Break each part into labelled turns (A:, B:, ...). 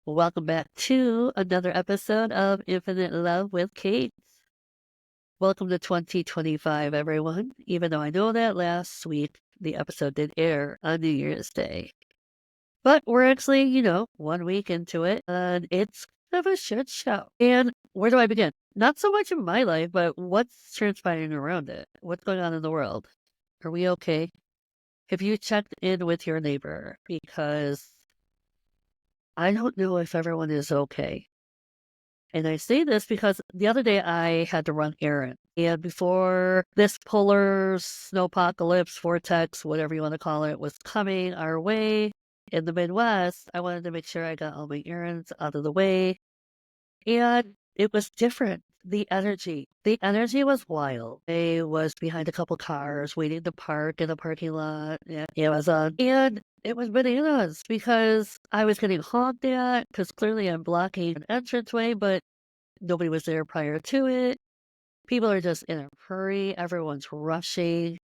A: Welcome back to another episode of Infinite Love with Kate. Welcome to 2025, everyone. Even though I know that last week the episode did air on New Year's Day. But we're actually, 1 week into it, and it's kind of a shit show. And where do I begin? Not so much in my life, but what's transpiring around it? What's going on in the world? Are we okay? Have you checked in with your neighbor? Because I don't know if everyone is okay. And I say this because the other day I had to run errands. And before this polar snowpocalypse, vortex, whatever you want to call it, was coming our way in the Midwest, I wanted to make sure I got all my errands out of the way. And it was different. The energy was wild. I was behind a couple cars waiting to park in the parking lot at Amazon. And it was bananas because I was getting honked at because clearly I'm blocking an entranceway, but nobody was there prior to it. People are just in a hurry. Everyone's rushing.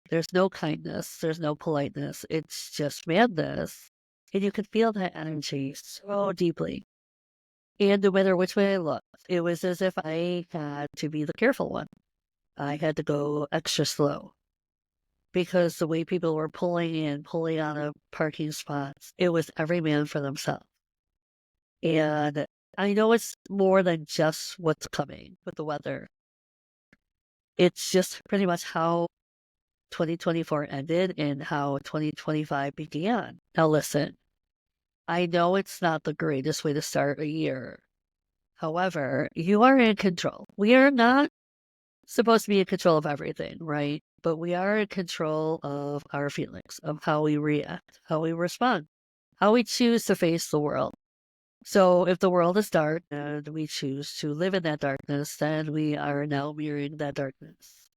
A: There's no kindness. There's no politeness. It's just madness. And you could feel that energy so deeply. And no matter which way I looked, it was as if I had to be the careful one. I had to go extra slow because the way people were pulling out of parking spots, it was every man for themselves. And I know it's more than just what's coming with the weather. It's just pretty much how 2024 ended and how 2025 began. Now, listen, I know it's not the greatest way to start a year. However, you are in control. We are not supposed to be in control of everything, right? But we are in control of our feelings, of how we react, how we respond, how we choose to face the world. So if the world is dark and we choose to live in that darkness, then we are now mirroring that darkness.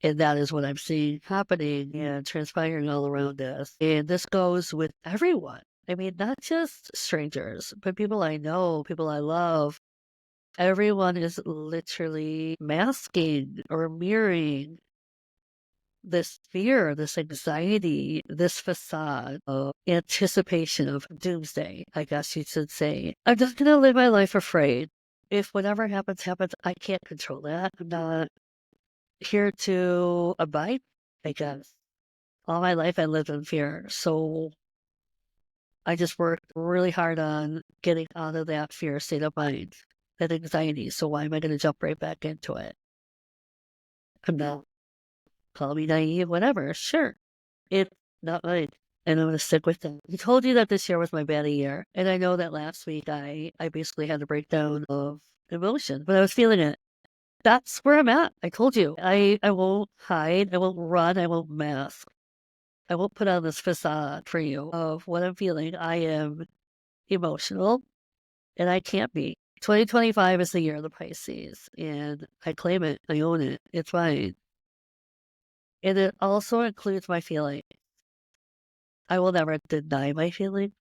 A: And that is what I'm seeing happening and transpiring all around us. And this goes with everyone. I mean, not just strangers, but people I know, people I love. Everyone is literally masking or mirroring this fear, this anxiety, this facade of anticipation of doomsday, I guess you should say. I'm just going to live my life afraid. If whatever happens, happens, I can't control that. I'm not here to abide, I guess. All my life I lived in fear. So I just worked really hard on getting out of that fear state of mind, that anxiety. So why am I going to jump right back into it? I'm not, call me naive, whatever. Sure. It's not mine. And I'm going to stick with it. I told you that this year was my Baddie year. And I know that last week I basically had a breakdown of emotion, but I was feeling it. That's where I'm at. I told you. I won't hide. I won't run. I won't mask. I won't put on this facade for you of what I'm feeling. I am emotional and I can't be. 2025 is the year of the Pisces and I claim it. I own it. It's mine. And it also includes my feelings. I will never deny my feelings,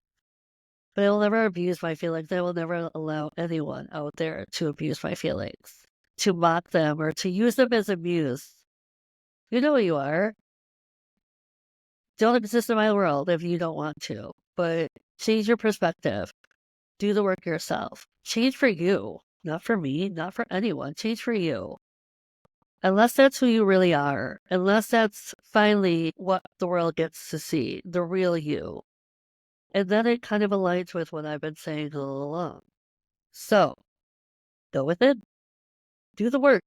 A: but I will never abuse my feelings. I will never allow anyone out there to abuse my feelings, to mock them, or to use them as a muse. You know who you are. Don't exist in my world if you don't want to, but change your perspective. Do the work yourself. Change for you, not for me, not for anyone. Change for you. Unless that's who you really are, unless that's finally what the world gets to see, the real you. And then it kind of aligns with what I've been saying all along. So, go with it. Do the work.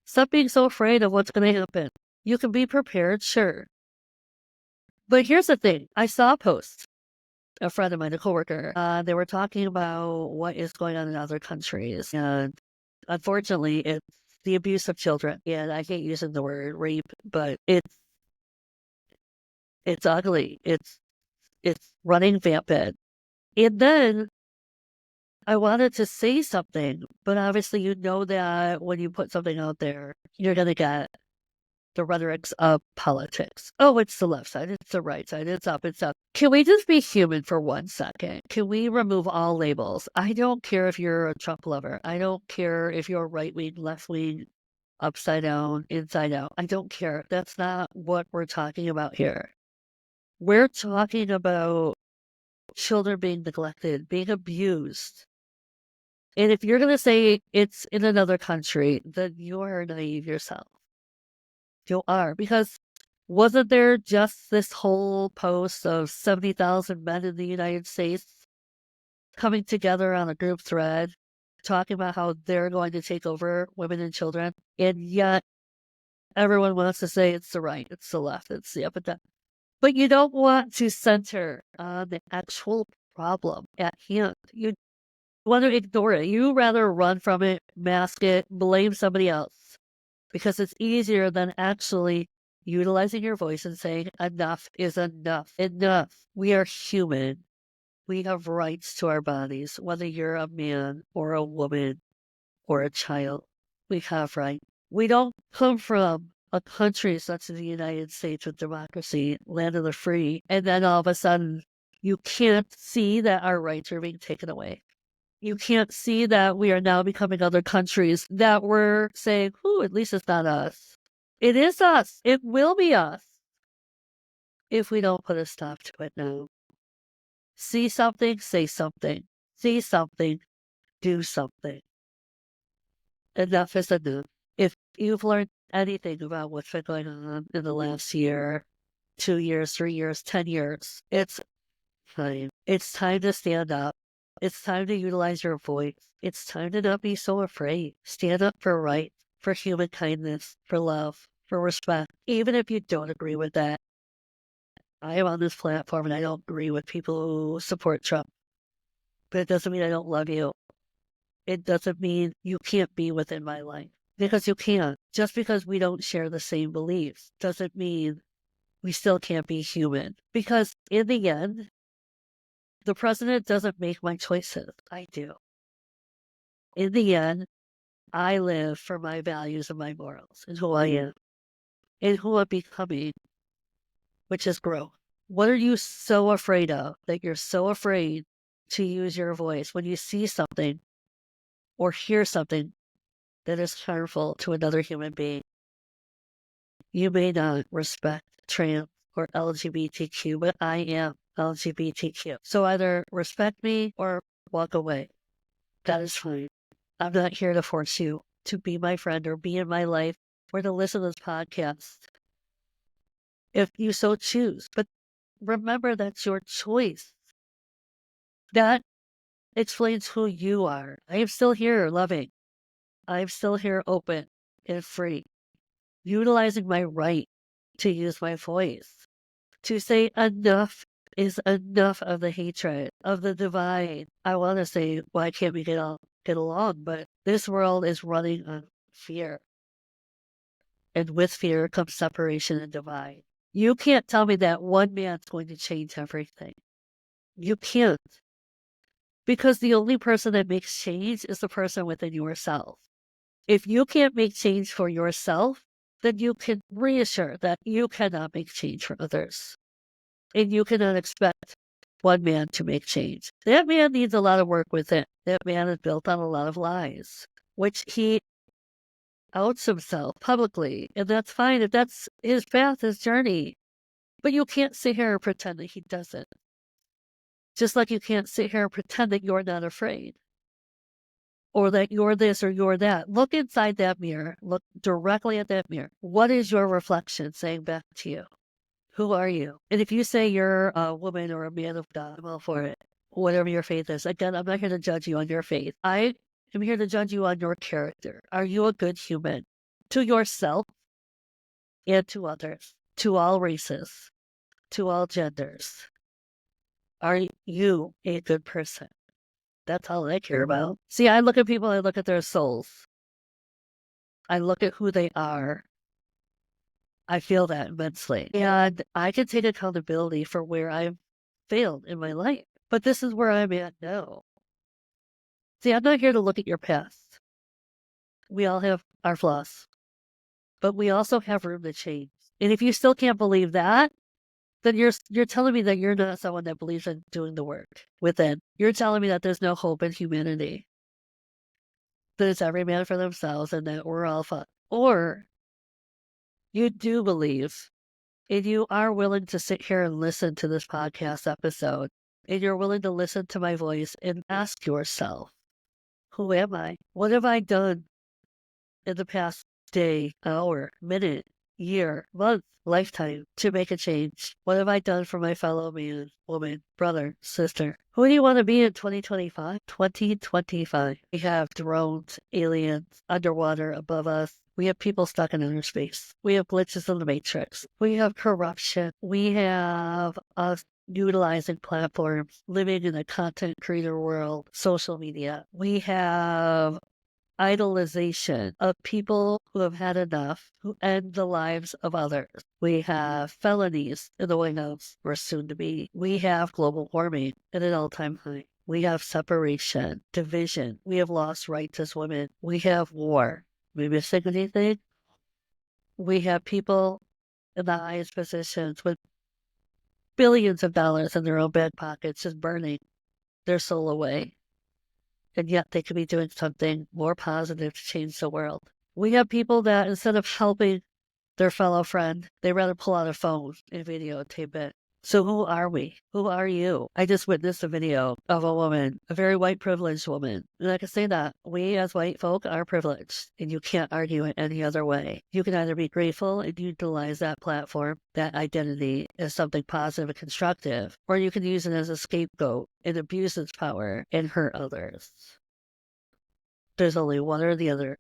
A: Stop being so afraid of what's going to happen. You can be prepared, sure. But here's the thing. I saw a post, a friend of mine, a coworker, they were talking about what is going on in other countries. And unfortunately, it's the abuse of children. And I hate using the word rape, but it's ugly. It's running vampant. And then I wanted to say something, but obviously you know that when you put something out there, you're gonna get the rhetorics of politics. Oh, it's the left side, it's the right side, it's up, it's up. Can we just be human for 1 second? Can we remove all labels? I don't care if you're a Trump lover. I don't care if you're right wing, left wing, upside down, inside out. I don't care. That's not what we're talking about here. We're talking about children being neglected, being abused. And if you're going to say it's in another country, then you are naive yourself. You are. Because wasn't there just this whole post of 70,000 men in the United States coming together on a group thread, talking about how they're going to take over women and children? And yet everyone wants to say it's the right, it's the left, it's the up and down. But you don't want to center on the actual problem at hand. You want to ignore it. You rather run from it, mask it, blame somebody else, because it's easier than actually utilizing your voice and saying enough is enough. Enough. We are human. We have rights to our bodies, whether you're a man or a woman or a child. We have rights. We don't come from a country such as the United States with democracy, land of the free, and then all of a sudden you can't see that our rights are being taken away. You can't see that we are now becoming other countries that we're saying, "Ooh, at least it's not us." It is us. It will be us if we don't put a stop to it now. See something, say something. See something, do something. Enough is enough. If you've learned anything about what's been going on in the last year, 2 years, 3 years, 10 years, it's time. It's time to stand up. It's time to utilize your voice. It's time to not be so afraid. Stand up for rights, for human kindness, for love, for respect. Even if you don't agree with that. I am on this platform and I don't agree with people who support Trump. But it doesn't mean I don't love you. It doesn't mean you can't be within my life. Because you can't. Just because we don't share the same beliefs doesn't mean we still can't be human. Because in the end, the president doesn't make my choices. I do. In the end, I live for my values and my morals and who I am and who I'm becoming, which is growth. What are you so afraid of that you're so afraid to use your voice when you see something or hear something that is harmful to another human being? You may not respect trans or LGBTQ, but I am LGBTQ. So either respect me or walk away. That is fine. I'm not here to force you to be my friend or be in my life or to listen to this podcast if you so choose. But remember, that's your choice. That explains who you are. I am still here loving. I'm still here open and free, utilizing my right to use my voice, to say enough is enough of the hatred, of the divide. I want to say, why can't we get along? But this world is running on fear. And with fear comes separation and divide. You can't tell me that one man's going to change everything. You can't. Because the only person that makes change is the person within yourself. If you can't make change for yourself, then you can reassure that you cannot make change for others. And you cannot expect one man to make change. That man needs a lot of work within. That man is built on a lot of lies, which he outs himself publicly. And that's fine if that's his path, his journey. But you can't sit here and pretend that he doesn't. Just like you can't sit here and pretend that you're not afraid. Or that you're this or you're that. Look inside that mirror. Look directly at that mirror. What is your reflection saying back to you? Who are you? And if you say you're a woman or a man of God, I'm all for it. Whatever your faith is. Again, I'm not here to judge you on your faith. I am here to judge you on your character. Are you a good human? To yourself and to others. To all races. To all genders. Are you a good person? That's all I care about. See, I look at people, I look at their souls. I look at who they are. I feel that immensely. And I can take accountability for where I've failed in my life. But this is where I'm at now. See, I'm not here to look at your past. We all have our flaws. But we also have room to change. And if you still can't believe that, then you're telling me that you're not someone that believes in doing the work within. You're telling me that there's no hope in humanity. That it's every man for themselves and that we're all fun. Or you do believe and you are willing to sit here and listen to this podcast episode and you're willing to listen to my voice and ask yourself, who am I? What have I done in the past day, hour, minute, year, month, lifetime to make a change? What have I done for my fellow man, woman, brother, sister? Who do you want to be in 2025? 2025. We have drones, aliens, underwater above us. We have people stuck in outer space. We have glitches in the matrix. We have corruption. We have us utilizing platforms, living in a content creator world, social media. We have idolization of people who have had enough, who end the lives of others. We have felonies in the White House, or soon to be. We have global warming at an all-time high. We have separation, division. We have lost rights as women. We have war. We missing anything? We have people in the highest positions with billions of dollars in their own back pockets just burning their soul away. And yet they could be doing something more positive to change the world. We have people that instead of helping their fellow friend, they rather pull out a phone and videotape it. So who are we? Who are you? I just witnessed a video of a woman, a very white privileged woman. And I can say that we as white folk are privileged, and you can't argue it any other way. You can either be grateful and utilize that platform, that identity as something positive and constructive, or you can use it as a scapegoat and abuse its power and hurt others. There's only one or the other.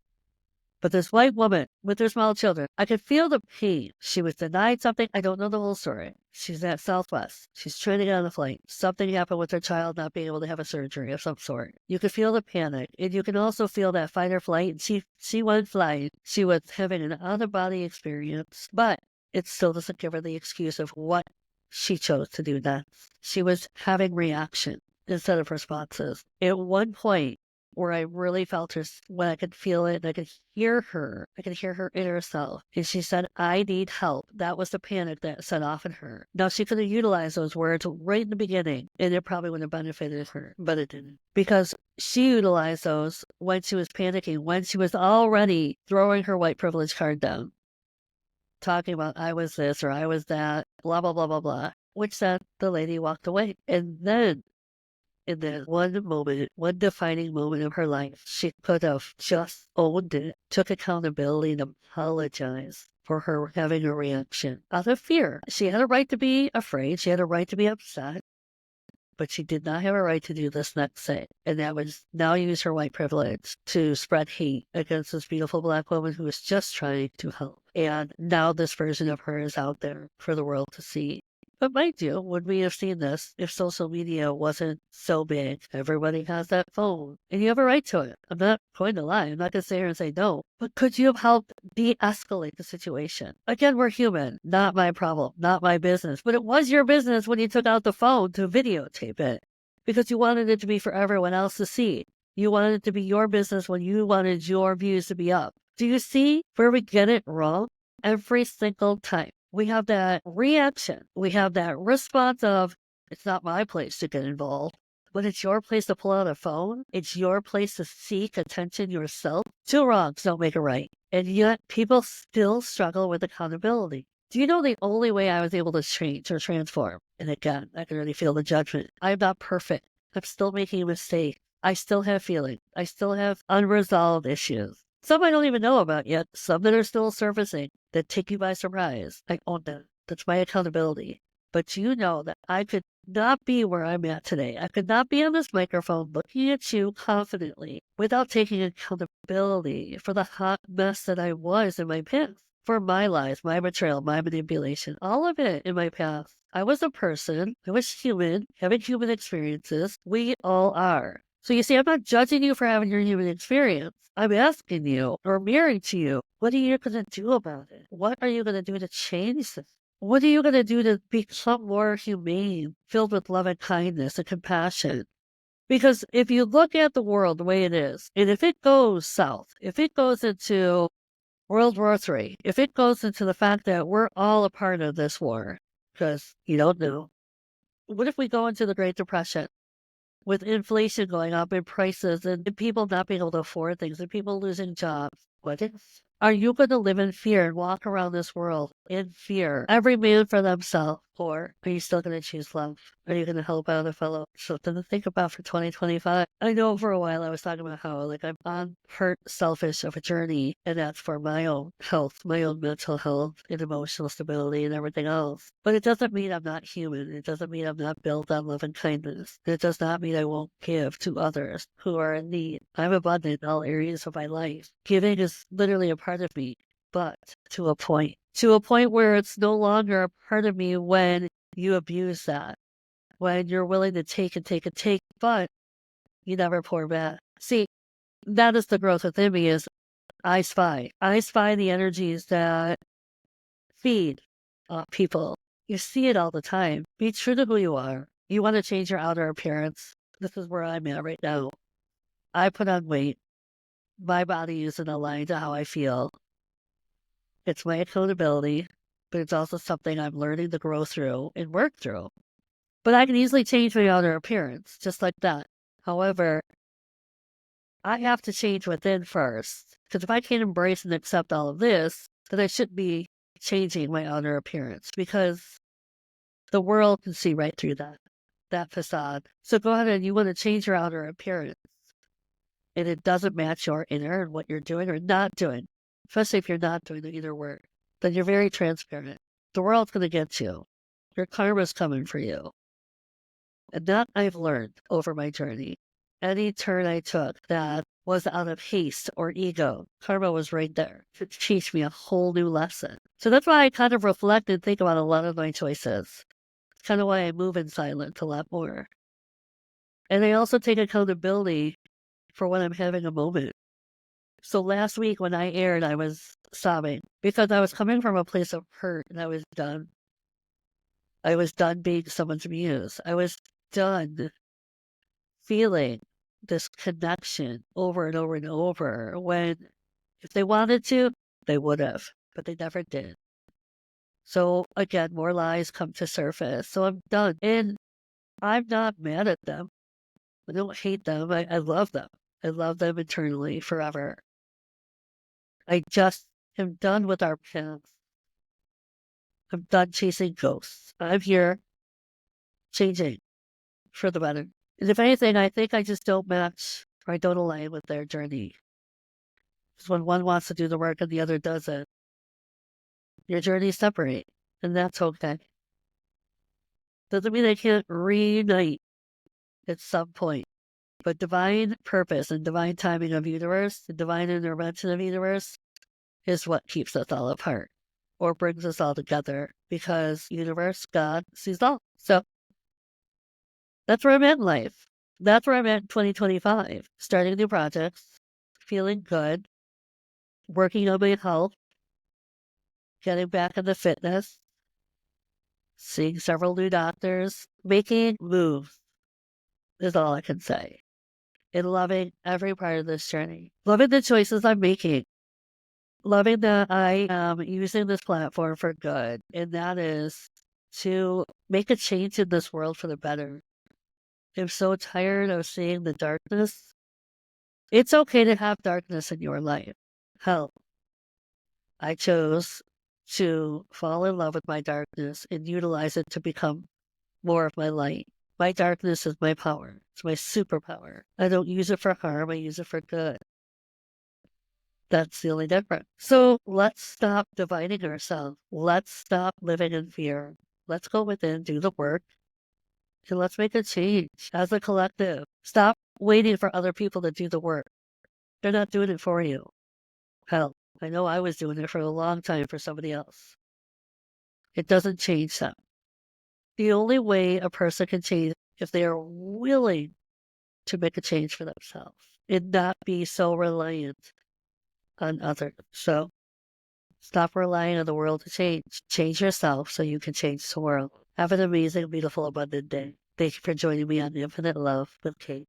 A: But this white woman with her small children, I could feel the pain. She was denied something. I don't know the whole story. She's at Southwest. She's trying to get on the flight. Something happened with her child not being able to have a surgery of some sort. You could feel the panic, and you can also feel that fight or flight. And she went flying. She was having an out-of-body experience, but it still doesn't give her the excuse of what she chose to do next. She was having reaction instead of responses. At one point, where I really felt her, when I could feel it, and I could hear her inner self. And she said, I need help. That was the panic that set off in her. Now, she could have utilized those words right in the beginning, and it probably would have benefited her, but it didn't. Because she utilized those when she was panicking, when she was already throwing her white privilege card down, talking about, I was this or I was that, blah, blah, blah, blah, blah, which said the lady walked away. And then in that one moment, one defining moment of her life, she could have just owned it, took accountability, and apologized for her having a reaction out of fear. She had a right to be afraid. She had a right to be upset. But she did not have a right to do this next thing. And that was now use her white privilege to spread hate against this beautiful Black woman who was just trying to help. And now this version of her is out there for the world to see. But mind you, would we have seen this if social media wasn't so big? Everybody has that phone, and you have a right to it. I'm not going to lie. I'm not going to sit here and say no. But could you have helped de-escalate the situation? Again, we're human. Not my problem. Not my business. But it was your business when you took out the phone to videotape it, because you wanted it to be for everyone else to see. You wanted it to be your business when you wanted your views to be up. Do you see where we get it wrong? Every single time. We have that reaction. We have that response of, it's not my place to get involved, but it's your place to pull out a phone. It's your place to seek attention yourself. Two wrongs don't make a right. And yet people still struggle with accountability. Do you know the only way I was able to change or transform? And again, I can already feel the judgment. I'm not perfect. I'm still making a mistake. I still have feelings. I still have unresolved issues. Some I don't even know about yet. Some that are still surfacing that take you by surprise. I own that. That's my accountability. But you know that I could not be where I'm at today. I could not be on this microphone looking at you confidently without taking accountability for the hot mess that I was in my past. For my lies, my betrayal, my manipulation, all of it in my past. I was a person. I was human, having human experiences. We all are. So you see, I'm not judging you for having your human experience. I'm asking you, or mirroring to you, what are you going to do about it? What are you going to do to change this? What are you going to do to become more humane, filled with love and kindness and compassion? Because if you look at the world the way it is, and if it goes south, if it goes into World War III, if it goes into the fact that we're all a part of this war, because you don't know, what if we go into the Great Depression? With inflation going up in prices and people not being able to afford things and people losing jobs, what if? Are you going to live in fear and walk around this world in fear? Every man for themselves. Or are you still going to choose love? Are you going to help out a fellow? Something to think about for 2025. I know for a while I was talking about how like I'm on hurt, selfish of a journey, and that's for my own health, my own mental health and emotional stability and everything else. But it doesn't mean I'm not human. It doesn't mean I'm not built on love and kindness. It does not mean I won't give to others who are in need. I'm abundant in all areas of my life. Giving is literally a part of me, but to a point. To a point where it's no longer a part of me when you abuse that, when you're willing to take and take and take, but you never pour back. See, that is the growth within me is I spy. I spy the energies that feed people. You see it all the time. Be true to who you are. You want to change your outer appearance. This is where I'm at right now. I put on weight. My body isn't aligned to how I feel. It's my accountability, but it's also something I'm learning to grow through and work through. But I can easily change my outer appearance, just like that. However, I have to change within first. Because if I can't embrace and accept all of this, then I shouldn't be changing my outer appearance because the world can see right through that facade. So go ahead and you want to change your outer appearance. And it doesn't match your inner and what you're doing or not doing, especially if you're not doing either work, then you're very transparent. The world's going to get you. Your karma's coming for you. And that I've learned over my journey. Any turn I took that was out of haste or ego, karma was right there to teach me a whole new lesson. So that's why I kind of reflect and think about a lot of my choices. It's kind of why I move in silence a lot more. And I also take accountability for when I'm having a moment. So last week when I aired, I was sobbing because I was coming from a place of hurt and I was done. I was done being someone's muse. I was done feeling this connection over and over and over when if they wanted to, they would have, but they never did. So again, more lies come to surface. So I'm done. And I'm not mad at them. I don't hate them. I love them. I love them eternally, forever. I just am done with our paths. I'm done chasing ghosts. I'm here changing for the better. And if anything, I think I just don't match or I don't align with their journey. Because when one wants to do the work and the other doesn't, your journeys separate. And that's okay. Doesn't mean they can't reunite at some point. But divine purpose and divine timing of universe, the divine intervention of universe is what keeps us all apart or brings us all together because universe, God sees all. So that's where I'm at in life. That's where I'm at in 2025. Starting new projects, feeling good, working on my health, getting back into fitness, seeing several new doctors, making moves is all I can say. And loving every part of this journey. Loving the choices I'm making. Loving that I am using this platform for good. And that is to make a change in this world for the better. I'm so tired of seeing the darkness. It's okay to have darkness in your life. Hell, I chose to fall in love with my darkness and utilize it to become more of my light. My darkness is my power. It's my superpower. I don't use it for harm. I use it for good. That's the only difference. So let's stop dividing ourselves. Let's stop living in fear. Let's go within, do the work, and let's make a change as a collective. Stop waiting for other people to do the work. They're not doing it for you. Hell, I know I was doing it for a long time for somebody else. It doesn't change them. The only way a person can change if they are willing to make a change for themselves and not be so reliant on others. So stop relying on the world to change. Change yourself so you can change the world. Have an amazing, beautiful, abundant day. Thank you for joining me on Infinite Love with Kate.